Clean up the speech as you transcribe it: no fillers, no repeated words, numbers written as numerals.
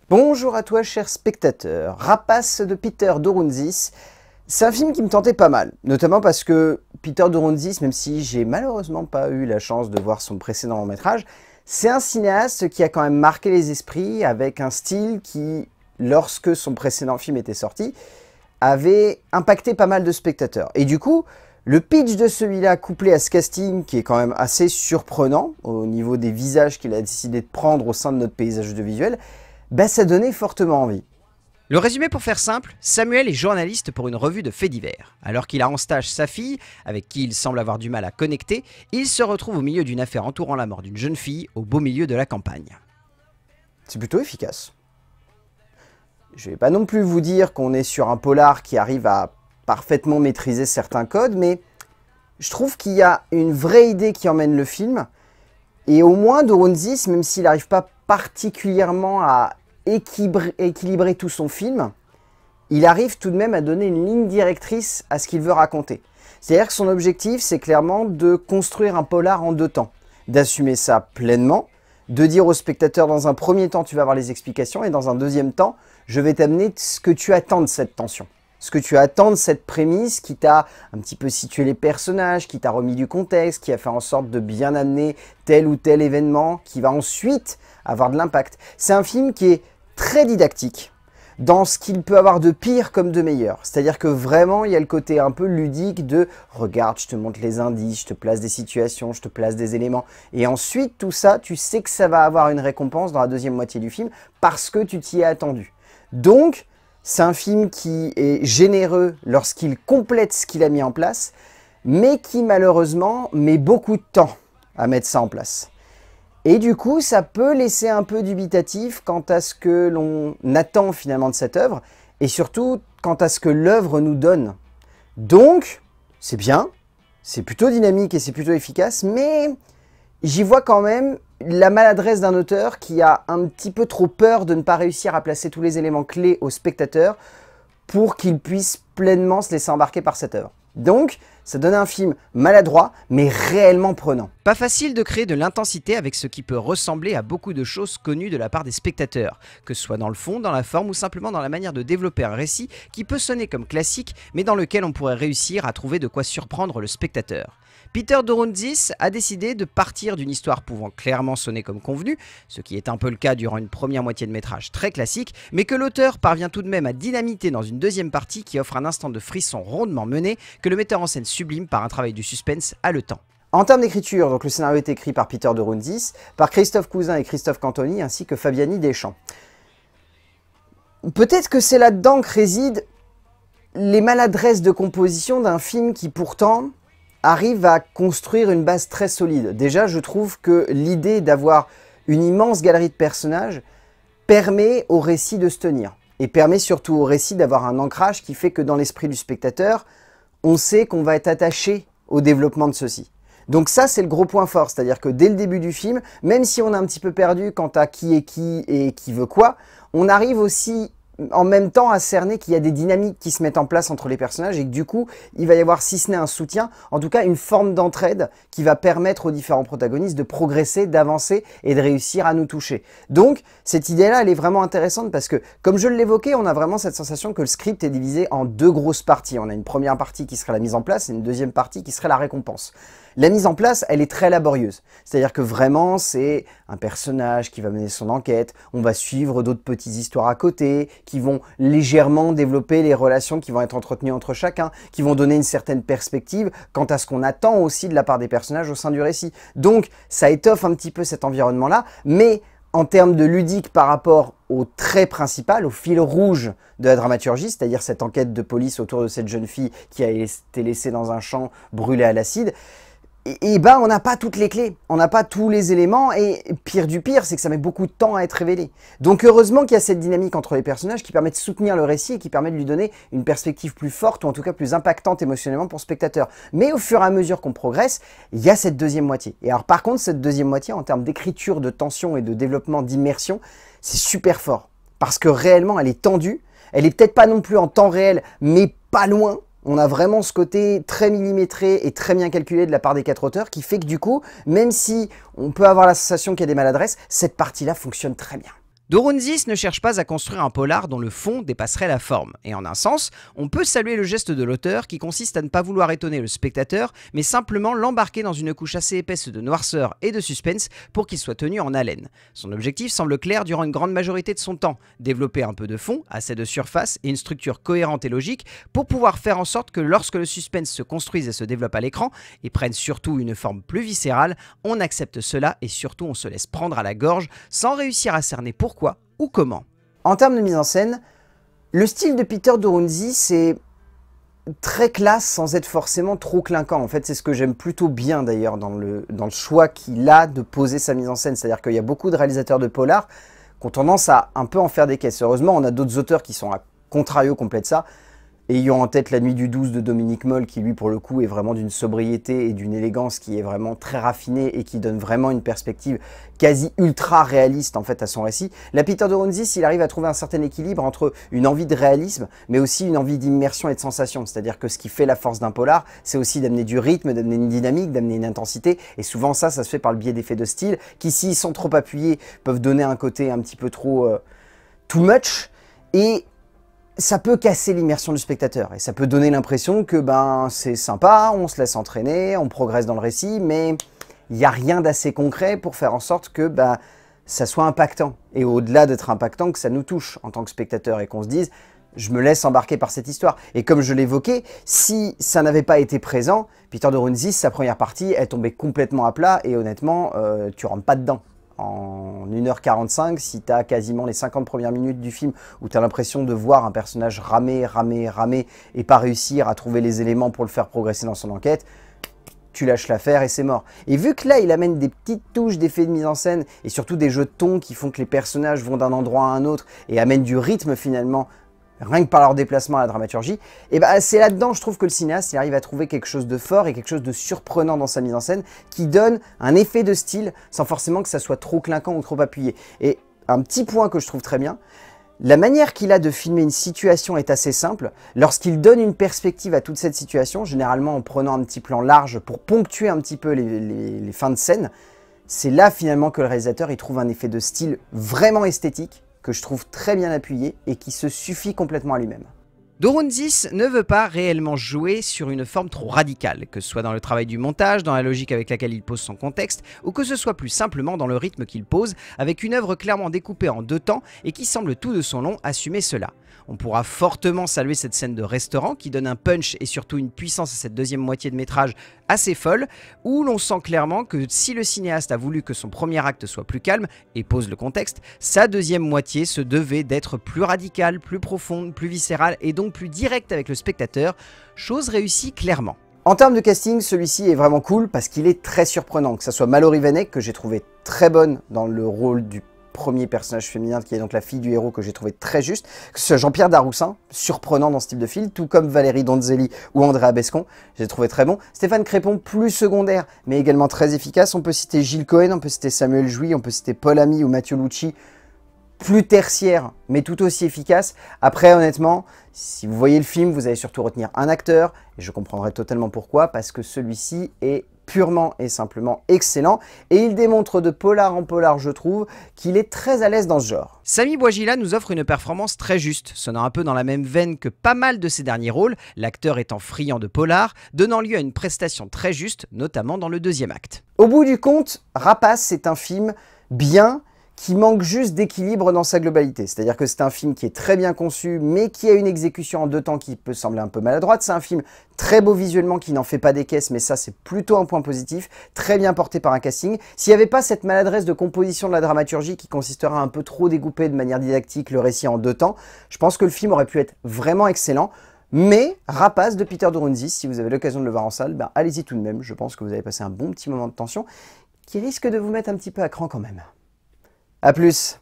Bonjour à toi cher spectateur, Rapace de Peter Dorounzis. C'est un film qui me tentait pas mal, notamment parce que Peter Dorounzis, même si j'ai malheureusement pas eu la chance de voir son précédent long métrage, c'est un cinéaste qui a quand même marqué les esprits avec un style qui, lorsque son précédent film était sorti, avait impacté pas mal de spectateurs. Et du coup, le pitch de celui-là, couplé à ce casting qui est quand même assez surprenant au niveau des visages qu'il a décidé de prendre au sein de notre paysage audiovisuel, ça donnait fortement envie. Le résumé pour faire simple, Samuel est journaliste pour une revue de faits divers. Alors qu'il a en stage sa fille, avec qui il semble avoir du mal à connecter, il se retrouve au milieu d'une affaire entourant la mort d'une jeune fille au beau milieu de la campagne. C'est plutôt efficace. Je vais pas non plus vous dire qu'on est sur un polar qui arrive à parfaitement maîtriser certains codes, mais je trouve qu'il y a une vraie idée qui emmène le film. Et au moins, Dorounzis, même s'il n'arrive pas particulièrement à équilibrer tout son film, il arrive tout de même à donner une ligne directrice à ce qu'il veut raconter. C'est-à-dire que son objectif, c'est clairement de construire un polar en deux temps, d'assumer ça pleinement, de dire au spectateur dans un premier temps tu vas avoir les explications et dans un deuxième temps je vais t'amener ce que tu attends de cette tension. Ce que tu attends de cette prémisse qui t'a un petit peu situé les personnages, qui t'a remis du contexte, qui a fait en sorte de bien amener tel ou tel événement, qui va ensuite avoir de l'impact. C'est un film qui est très didactique dans ce qu'il peut avoir de pire comme de meilleur. C'est-à-dire que vraiment, il y a le côté un peu ludique de « regarde, je te montre les indices, je te place des situations, je te place des éléments ». Et ensuite, tout ça, tu sais que ça va avoir une récompense dans la deuxième moitié du film parce que tu t'y es attendu. Donc, c'est un film qui est généreux lorsqu'il complète ce qu'il a mis en place, mais qui malheureusement met beaucoup de temps à mettre ça en place. Et du coup, ça peut laisser un peu dubitatif quant à ce que l'on attend finalement de cette œuvre, et surtout quant à ce que l'œuvre nous donne. Donc, c'est bien, c'est plutôt dynamique et c'est plutôt efficace, mais j'y vois quand même la maladresse d'un auteur qui a un petit peu trop peur de ne pas réussir à placer tous les éléments clés au spectateur pour qu'il puisse pleinement se laisser embarquer par cette œuvre. Donc, ça donne un film maladroit, mais réellement prenant. Pas facile de créer de l'intensité avec ce qui peut ressembler à beaucoup de choses connues de la part des spectateurs, que ce soit dans le fond, dans la forme ou simplement dans la manière de développer un récit qui peut sonner comme classique, mais dans lequel on pourrait réussir à trouver de quoi surprendre le spectateur. Peter Dorounzis a décidé de partir d'une histoire pouvant clairement sonner comme convenu, ce qui est un peu le cas durant une première moitié de métrage très classique, mais que l'auteur parvient tout de même à dynamiter dans une deuxième partie qui offre un instant de frisson rondement mené que le metteur en scène sublime par un travail du suspense haletant. En termes d'écriture, donc le scénario est écrit par Peter Dorounzis, par Christophe Cousin et Christophe Cantoni, ainsi que Fabiani Deschamps. Peut-être que c'est là-dedans que résident les maladresses de composition d'un film qui pourtant arrive à construire une base très solide. Déjà, je trouve que l'idée d'avoir une immense galerie de personnages permet au récit de se tenir. Et permet surtout au récit d'avoir un ancrage qui fait que dans l'esprit du spectateur, on sait qu'on va être attaché au développement de ceci. Donc ça, c'est le gros point fort. C'est-à-dire que dès le début du film, même si on est un petit peu perdu quant à qui est qui et qui veut quoi, on arrive aussi en même temps à cerner qu'il y a des dynamiques qui se mettent en place entre les personnages et que du coup, il va y avoir, si ce n'est un soutien, en tout cas une forme d'entraide qui va permettre aux différents protagonistes de progresser, d'avancer et de réussir à nous toucher. Donc, cette idée-là, elle est vraiment intéressante parce que, comme je l'évoquais, on a vraiment cette sensation que le script est divisé en deux grosses parties. On a une première partie qui serait la mise en place et une deuxième partie qui serait la récompense. La mise en place, elle est très laborieuse. C'est-à-dire que vraiment, c'est un personnage qui va mener son enquête, on va suivre d'autres petites histoires à côté, qui vont légèrement développer les relations qui vont être entretenues entre chacun, qui vont donner une certaine perspective quant à ce qu'on attend aussi de la part des personnages au sein du récit. Donc, ça étoffe un petit peu cet environnement-là, mais en termes de ludique par rapport au trait principal, au fil rouge de la dramaturgie, c'est-à-dire cette enquête de police autour de cette jeune fille qui a été laissée dans un champ brûlée à l'acide, et ben on n'a pas toutes les clés, on n'a pas tous les éléments et pire du pire, c'est que ça met beaucoup de temps à être révélé. Donc heureusement qu'il y a cette dynamique entre les personnages qui permet de soutenir le récit et qui permet de lui donner une perspective plus forte ou en tout cas plus impactante émotionnellement pour le spectateur. Mais au fur et à mesure qu'on progresse, il y a cette deuxième moitié. Et alors par contre, cette deuxième moitié en termes d'écriture, de tension et de développement d'immersion, c'est super fort. Parce que réellement, elle est tendue, elle est peut-être pas non plus en temps réel, mais pas loin. On a vraiment ce côté très millimétré et très bien calculé de la part des quatre auteurs qui fait que du coup, même si on peut avoir la sensation qu'il y a des maladresses, cette partie-là fonctionne très bien. Doronzis ne cherche pas à construire un polar dont le fond dépasserait la forme. Et en un sens, on peut saluer le geste de l'auteur qui consiste à ne pas vouloir étonner le spectateur, mais simplement l'embarquer dans une couche assez épaisse de noirceur et de suspense pour qu'il soit tenu en haleine. Son objectif semble clair durant une grande majorité de son temps, développer un peu de fond, assez de surface et une structure cohérente et logique pour pouvoir faire en sorte que lorsque le suspense se construise et se développe à l'écran, et prenne surtout une forme plus viscérale, on accepte cela et surtout on se laisse prendre à la gorge sans réussir à cerner pourquoi ou comment. En termes de mise en scène, le style de Peter Doronzi, c'est très classe sans être forcément trop clinquant. En fait, c'est ce que j'aime plutôt bien d'ailleurs dans le choix qu'il a de poser sa mise en scène. C'est-à-dire qu'il y a beaucoup de réalisateurs de polar qui ont tendance à un peu en faire des caisses. Heureusement, on a d'autres auteurs qui sont à contrario complet de ça. Ayant en tête La Nuit du 12 de Dominique Moll, qui lui pour le coup est vraiment d'une sobriété et d'une élégance qui est vraiment très raffinée et qui donne vraiment une perspective quasi ultra réaliste en fait à son récit. Là, Peter Doronzis, il arrive à trouver un certain équilibre entre une envie de réalisme mais aussi une envie d'immersion et de sensation. C'est-à-dire que ce qui fait la force d'un polar, c'est aussi d'amener du rythme, d'amener une dynamique, d'amener une intensité, et souvent ça se fait par le biais d'effets de style qui, s'ils sont trop appuyés, peuvent donner un côté un petit peu trop too much, et ça peut casser l'immersion du spectateur et ça peut donner l'impression que c'est sympa, on se laisse entraîner, on progresse dans le récit, mais il n'y a rien d'assez concret pour faire en sorte que ça soit impactant. Et au-delà d'être impactant, que ça nous touche en tant que spectateur et qu'on se dise « je me laisse embarquer par cette histoire ». Et comme je l'évoquais, si ça n'avait pas été présent, Peter Doronzis, sa première partie, est tombée complètement à plat et honnêtement, tu rentres pas dedans. En 1h45, si tu as quasiment les 50 premières minutes du film où tu as l'impression de voir un personnage ramer et pas réussir à trouver les éléments pour le faire progresser dans son enquête, tu lâches l'affaire et c'est mort. Et vu que là, il amène des petites touches d'effets de mise en scène et surtout des jeux de ton qui font que les personnages vont d'un endroit à un autre et amènent du rythme finalement, rien que par leur déplacement à la dramaturgie, et c'est là-dedans, je trouve que le cinéaste il arrive à trouver quelque chose de fort et quelque chose de surprenant dans sa mise en scène qui donne un effet de style sans forcément que ça soit trop clinquant ou trop appuyé. Et un petit point que je trouve très bien, la manière qu'il a de filmer une situation est assez simple. Lorsqu'il donne une perspective à toute cette situation, généralement en prenant un petit plan large pour ponctuer un petit peu les fins de scène, c'est là finalement que le réalisateur il trouve un effet de style vraiment esthétique, que je trouve très bien appuyé et qui se suffit complètement à lui-même. Doronzis ne veut pas réellement jouer sur une forme trop radicale, que ce soit dans le travail du montage, dans la logique avec laquelle il pose son contexte, ou que ce soit plus simplement dans le rythme qu'il pose, avec une œuvre clairement découpée en 2 temps et qui semble tout de son long assumer cela. On pourra fortement saluer cette scène de restaurant qui donne un punch et surtout une puissance à cette deuxième moitié de métrage assez folle, où l'on sent clairement que si le cinéaste a voulu que son premier acte soit plus calme et pose le contexte, sa deuxième moitié se devait d'être plus radicale, plus profonde, plus viscérale et donc plus directe avec le spectateur, chose réussie clairement. En termes de casting, celui-ci est vraiment cool parce qu'il est très surprenant, que ce soit Mallory Vanek, que j'ai trouvé très bonne dans le rôle du premier personnage féminin, qui est donc la fille du héros, que j'ai trouvé très juste, que ce soit Jean-Pierre Daroussin, surprenant dans ce type de film, tout comme Valérie Donzelli ou Andrea Bescon, j'ai trouvé très bon. Stéphane Crépon, plus secondaire, mais également très efficace. On peut citer Gilles Cohen, on peut citer Samuel Jouy, on peut citer Paul Ami ou Mathieu Lucci, plus tertiaire, mais tout aussi efficace. Après, honnêtement, si vous voyez le film, vous allez surtout retenir un acteur, et je comprendrai totalement pourquoi, parce que celui-ci est purement et simplement excellent, et il démontre de polar en polar, je trouve, qu'il est très à l'aise dans ce genre. Samy Bouajila nous offre une performance très juste, sonnant un peu dans la même veine que pas mal de ses derniers rôles, l'acteur étant friand de polar, donnant lieu à une prestation très juste, notamment dans le deuxième acte. Au bout du compte, Rapace, c'est un film bien, qui manque juste d'équilibre dans sa globalité. C'est-à-dire que c'est un film qui est très bien conçu, mais qui a une exécution en 2 temps qui peut sembler un peu maladroite. C'est un film très beau visuellement, qui n'en fait pas des caisses, mais ça c'est plutôt un point positif, très bien porté par un casting. S'il n'y avait pas cette maladresse de composition de la dramaturgie qui consisterait à un peu trop découper de manière didactique le récit en 2 temps, je pense que le film aurait pu être vraiment excellent. Mais Rapace de Peter Doronzis, si vous avez l'occasion de le voir en salle, allez-y tout de même. Je pense que vous allez passer un bon petit moment de tension qui risque de vous mettre un petit peu à cran quand même. A plus.